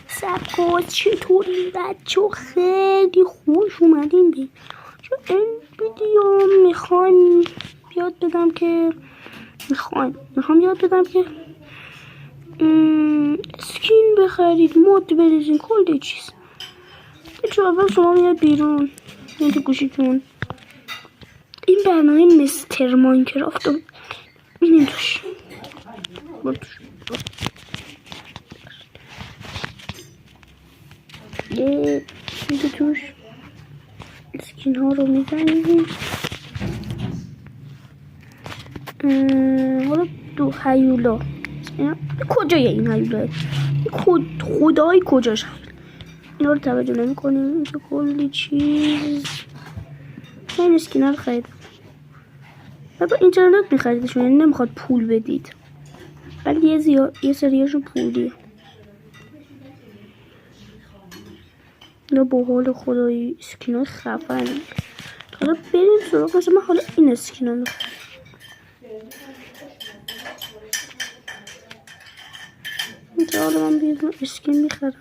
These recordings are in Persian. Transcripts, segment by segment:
سبکات چطورین بچه؟ خیلی خوش اومدین به این ویدیو. میخوام یاد بدم که اسکین بخرید، مود بریزین، کلی چیز. بچه اول شما میاد بیرون تو گوشیتون این برنامه مستر ماینکرافت رو بینید توش. میده توش اسکین ها رو میزنیم. حالا دو هیولا کجای این هیولا؟ خدای کجاش هیولا؟ اینا رو توجه نمی کنیم. اینجا کلی چیز. این اسکین ها رو خریدم و با اینترنت میخریدشون، یعنی نمیخواد پول بدید، ولی یه سریاشون پولیه. اینا با حال خدایی اسکین ها خفن. حالا بریم سراغ مثلا من حالا این اسکین ها میخوام. اینجا حالا من بیرون اسکین میخرم.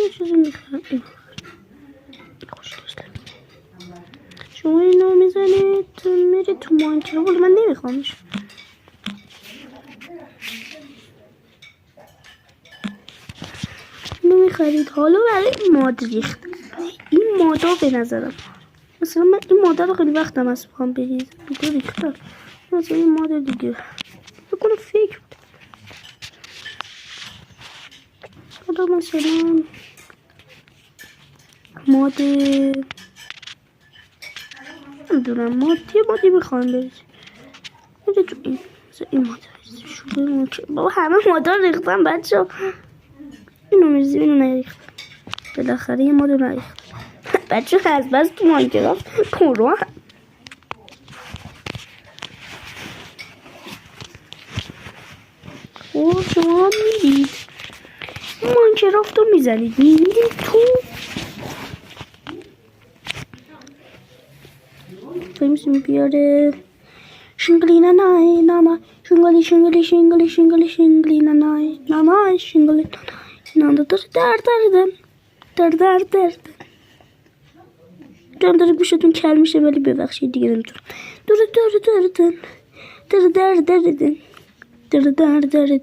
یه چیزی میخرم. شما اینو میزنید میرید تو ماینکرافت. من نمیخوامش. اینو میخرید. حالا برای ماد ریخت. این مادا به نظرم مثلا من این مادا رو خیلی وقتم از بخوام بریزم دیگه ریختم. مثلا این مادا دیگه بکنه فکر بود. حالا مثلا ماد نمیدونم مادی میخوام بریزم. میره تو این مثلا این مادا بریزم. بابا همه مادا ریختم بچه. اینو میریزیم اینو نریختم. بالاخره یه مادا نریختم. بچه از بس تو ماینکرافت پرو. خب شما میرید ماینکرافت رو میزنید میرید تو میسیم بیاره شنگلی نانای نانا شنگلی شنگلی شنگلی شنگلی شنگلی نانای نانای شنگلی نانا در جان داره گوشتون کل میشه ولی ببخشید دیگه نمیتونم. در